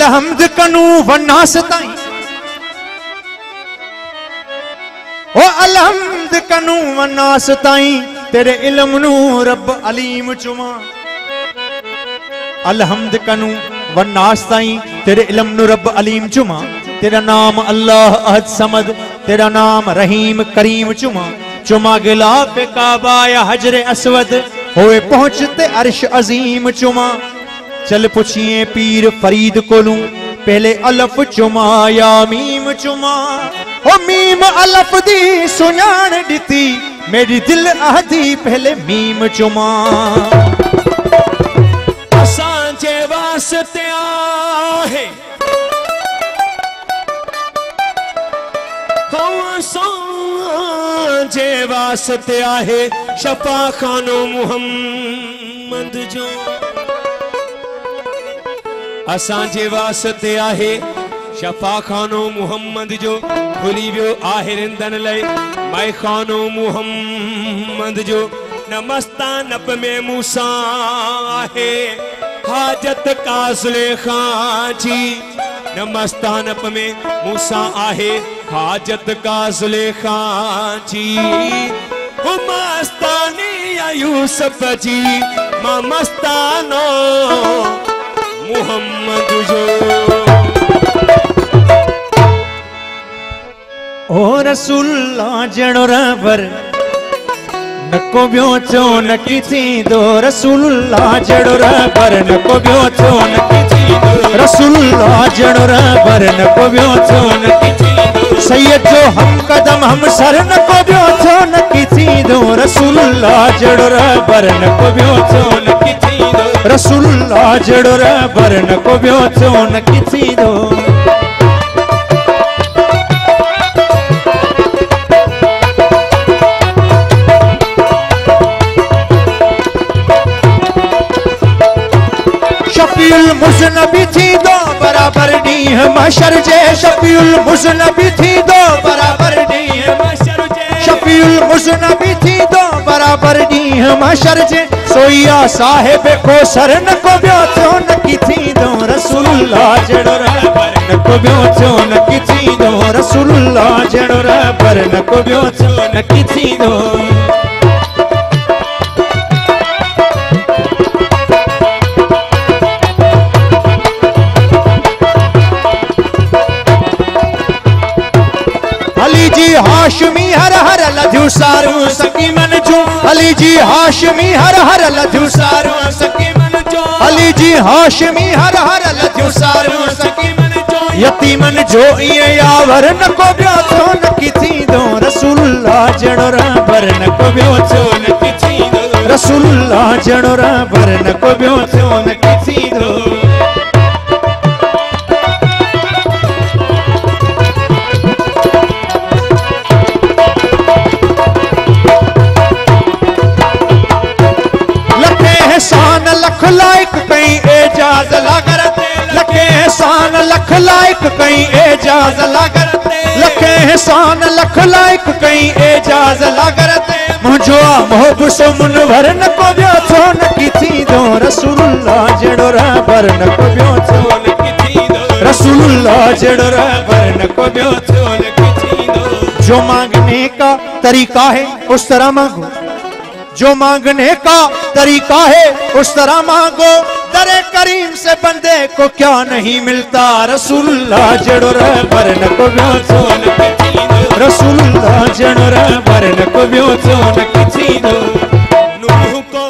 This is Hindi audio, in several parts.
अलहम्द कनू वन्नास ताई ओ अलहम्द कनू वन्नास ताई तेरे इल्म नू रब अलीम चुमा अलहम्द कनू वन्नास ताई तेरे इल्म नू रब अलीम चुमा तेरा नाम अल्लाह अहद समद तेरा नाम रहीम करीम चुमा चुमा गिलाफ काबा या हजर असवद होए पहुंचते अर्श अजीम चुमा चल पुछिए पीर फरीद कोलू पहले अलफ चुमा या मीम चुमा ओ मीम अलफ दी सुञाण दिती मेरी दिल आदी पहले मीम चुमा असांजे वास्ते आहे असांजे वास्ते आहे शफा खानो मुहम्मद जो असांजे वास्ते आहे शफा खानो मुहम्मद जो खुली वियो आहे रिंदन लय माए खानो मुहम्मद जो नमस्तानब में मूसा आहे हाजत का ज़ुलेखा जी नमस्तानब में मूसा आहे हाजत का ज़ुलेखा जी मस्तानी या यूसुफ जी मां मस्तानो मुहम्मद जो ओ रसूलुल्लाह जणो रबर नको बियो चो न किथी दो रसूलुल्लाह जणो रबर नको बियो चो न किथी दो रसूलुल्लाह जणो रबर नको बियो चो न किथी दो सैयद जो हम कदम हम सर नको बियो चो न किथी दो रसूलुल्लाह जणो रबर नको बियो चो न किथी दो रसूलुल्लाह जणो रबर नको बियो चो न किथी दो शफीउल मुज़नबी थी दो बराबर नीह महशर जे शफीउल मुज़नबी थी दो बराबर नीह महशर जे शफीउल मुज़नबी थी दो बराबर नीह महशर जे सोया साहिब को सर न को बियो चो न किथी दो रसूलुल्लाह जणो रबर न को बियो चो न किथी दो रसूलुल्लाह जणो रबर न को बियो चो न किथी दो हाशमी हर हर लधु सारू सकी मन जो अली जी हाशमी हर हर लधु सारू सकी मन जो अली जी हाशमी हर हर लधु सारू सकी मन जो यतीमन जो ये यावर न को बियो चो न किथी दो रसूलुल्लाह जणो रबर न को बियो चो न किथी दो रसूलुल्लाह जणो रबर न को बियो चो न किथी दो एहसान लख लाइक कई एजाज लागरते लखे एहसान लख लाइक कई एजाज लागरते लखे एहसान लख लाइक कई एजाज लागरते मुझो मोहब सो मुनवर न को बियो चो न किथी दो रसूलुल्लाह जणो रबर न को बियो चो न किथी दो रसूलुल्लाह जणो रबर न को बियो चो न किथी दो जो मांगने का तरीका है उस तरह मांगो जो मांगने का तरीका है उस तरह मांगो दरे करीम से बंदे को क्या नहीं मिलता रसूलुल्लाह जणो रबर न को बियो चो न किथी दो रसूलुल्लाह जणो रबर न को बियो चो न किथी दो नूह को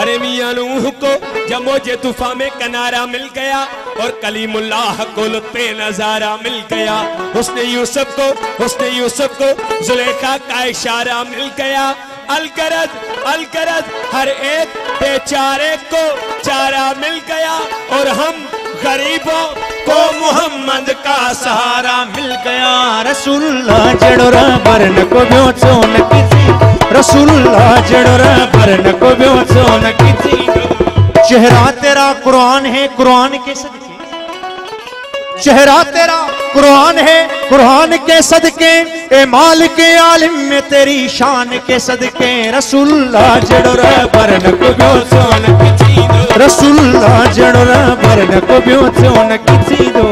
अरे मियां नूह को जब मौजे तूफान में किनारा मिल गया और कलीमुल्लाह को लुत्फ़े नजारा मिल गया उसने यूसुफ को जुलेखा का इशारा मिल गया अलगरद हर एक बेचारे को चारा मिल गया और हम गरीबों को मोहम्मद का सहारा मिल गया रसूलुल्लाह जणो रबर न को बियो चो न किथी रसूलुल्लाह जणो रबर न को बियो चो न किथी चेहरा तेरा कुरान है कुरान के सदके चेहरा तेरा कुरान है, कुरान के सदके ए माल के आलिम में तेरी शान के सदके रसूलुल्लाह जड़ोरा बरन को ब्योचोन किसी दो, रसूलुल्लाह जड़ोरा बरन को ब्योचोन किसी दो।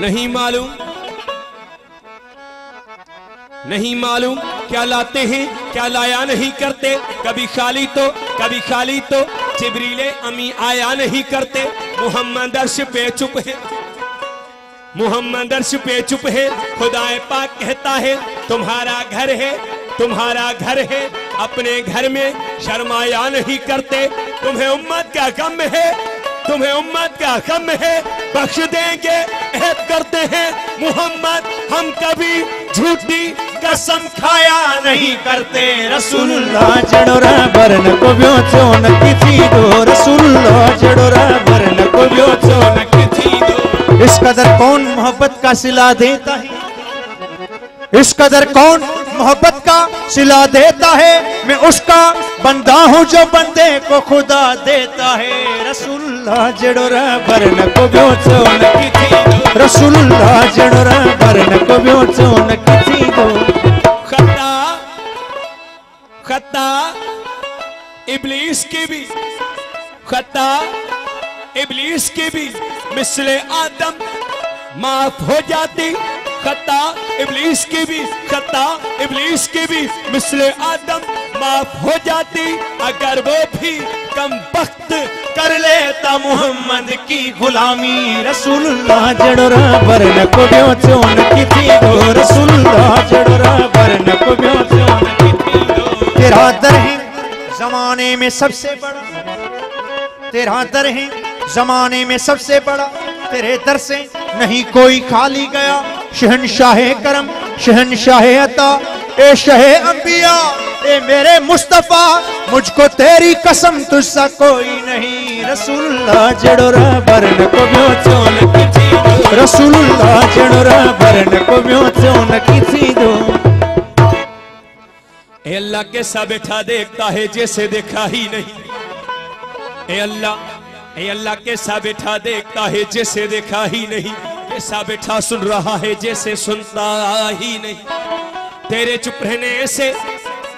नहीं मालूम, नहीं मालूम क्या लाते हैं क्या लाया नहीं करते, कभी खाली तो जिब्रीले अमी आया नहीं करते। मोहम्मद अर्श पे चुप है, मोहम्मद अर्श पे चुप है। खुदाए पाक कहता है तुम्हारा घर है, तुम्हारा घर है, अपने घर में शर्माया नहीं करते। तुम्हें उम्मत का गम है, तुम्हें उम्मत का गम है, बख्श देंगे अहद करते हैं। मोहम्मद हम कभी झूठी कसम खाया नहीं करते। रसूलुल्लाह जड़ोरा बरन को ब्योचोन किसी दो, रसूलुल्लाह जड़ोरा बरन को ब्योचोन किसी दो। इस कदर कौन मोहब्बत का सिला देता है, इस कदर कौन मोहब्बत का सिला देता है। मैं उसका बंदा हूँ जो बंदे को खुदा देता है। रसूलुल्लाह जड़ोरा बरन को ब्योचोन किसी दो, रसूलुल्लाह जड़ोरा बरन को ब्योचोन किसी दो। खता खता इब्लीस की भी, खता इब्लीस की भी मिसले आदम माफ हो जाती। खता इब्लीस की भी, खता इब्लीस की भी मिसले आदम माफ हो जाती। अगर वो भी कम वक्त कर लेता मोहम्मद की गुलामी। रसूलुल्लाह जड़ोरा बरन को ब्योचोन किसी दो, रसूलुल्लाह जड़ोरा बरन को ब्योचोन किसी दो। तेरा दर है जमाने में सबसे बड़ा, तेरा दर है जमाने में सबसे बड़ा, तेरे दर से नहीं कोई खाली गया। शहनशाह करम शहनशाह अता ए शहे अंबिया ए मेरे मुस्तफा, मुझको तेरी कसम तुझसा कोई नहीं। रसूलुल्लाह जड़ोरा बरन को ब्योचोन किसी दो, रसूलुल्लाह जड़ोरा बरन को ब्योचोन किसी दो। ए अल्लाह कैसा बैठा देखता है जैसे देखा ही नहीं। ए अल्लाह कैसा बैठा देखता है जैसे देखा ही नहीं। कैसा बैठा सुन रहा है जैसे सुनता ही नहीं। तेरे चुप रहने से,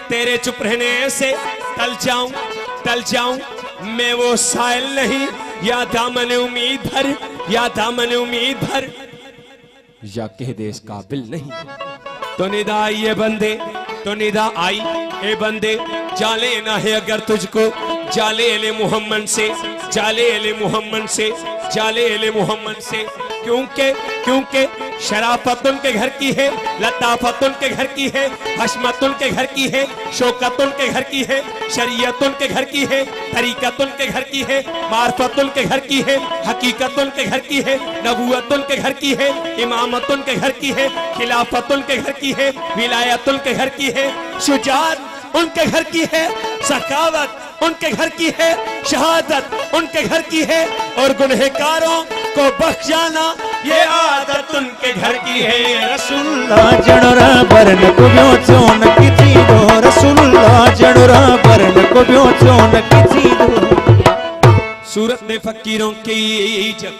तेरे चुप रहने से टल जाऊं मैं वो साइल नहीं। या दामन उम्मीद भर, या दामन उम्मीद भर, या कह दे इस काबिल नहीं। तो निदा आई ये बंदे, तो निदा आई ए बंदे, जाले ना है अगर तुझको, जाले ले मोहम्मद से, जाले ले मोहम्मद से, जाले ले मोहम्मद से। क्योंकि शराफत उनके घर की है, लताफत उनके घर की है, हशमत उनके घर की है, शौकत उनके घर की है, शरीयत उनके घर की है, तरीकत उनके घर की है, मार्फत उनके घर की है, हकीकत उनके घर की है, नबूवत उनके घर की है, इमामत उनके घर की है, खिलाफत उनके घर की है, विलायत उनके घर की है, शुजात उनके घर की है, सखावत उनके घर की है, शहादत उनके घर की है, और गुनहगारों को बख्श जाना ये आदत उनके घर की है। रसूलुल्लाह जड़ोरा बरन को ब्योचोन किसी दो, रसूलुल्लाह जड़ोरा बरन को ब्योचोन किसी दो। सूरत में फकीरों की जब,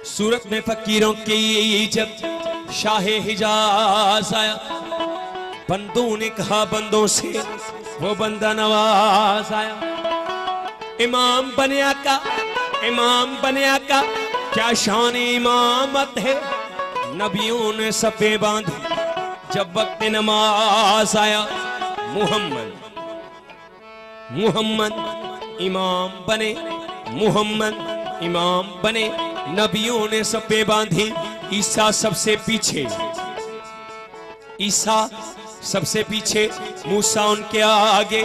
सूरत में फकीरों की जब शाहे हिजाज आया, बंदों ने कहा बंदों से वो बंदा नवाज आया। इमाम बनिया का, इमाम बनिया का क्या शान इमामत है। नबियों ने सफे बांधे जब वक्त नमाज आया। मुहम्मद मुहम्मद इमाम बने, मुहम्मद इमाम बने, नबियों ने सफे बांधी। ईसा सबसे पीछे, ईसा सबसे पीछे, मूसा उनके आगे।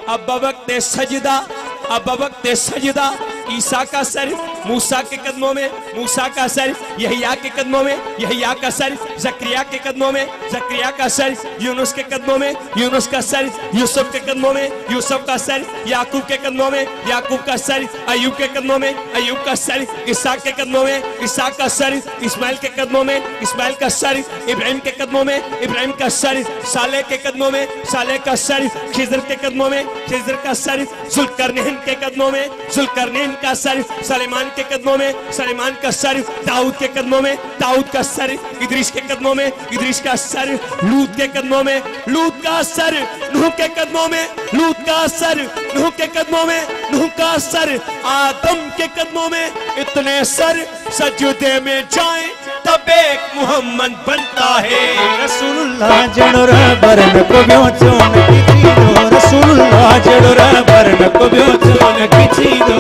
अब वक्त सजदा, अब वक्त सजदा, ईसा का सर मूसा के कदमों में मूसा का सर, यहया के कदमों में यहया का सर, जकरिया के कदमों में जकरिया का सर, यूनुस के कदमों में यूनुस का सर, यूसुफ के कदमों में यूसुफ का सर, याकूब के कदमों में याकूब का सर, अयूब के कदमों में अयूब का सर, इसहाक के कदमों में इसहाक का सर, इस्माइल के कदमों में इस्माइल का सर, इब्राहिम के कदमों में इब्राहिम का सर, सालेह के कदमों में सालेह का सर, खिजर के कदमों में खिजर का सर, जुल्करनैन के कदमों में जुल्करनैन का सर, सलेमान के कदमों में सलेमान का सर, दाऊद के कदमों में दाऊद का सर, इदरीस के कदमों में इदरीस का सर, लूत के कदमों में लूत का सर, नूह के कदमों में लूत का सर, नूह के कदमों में नूह का सर, आदम के कदमों में इतने सर, सजदे में जाए तब एक मोहम्मद बनता है। रसूलुल्लाह जड़ो बरन को ब्यो चोन की दो, रसूलुल्लाह जड़ो बरन को ब्यो चोन की दो।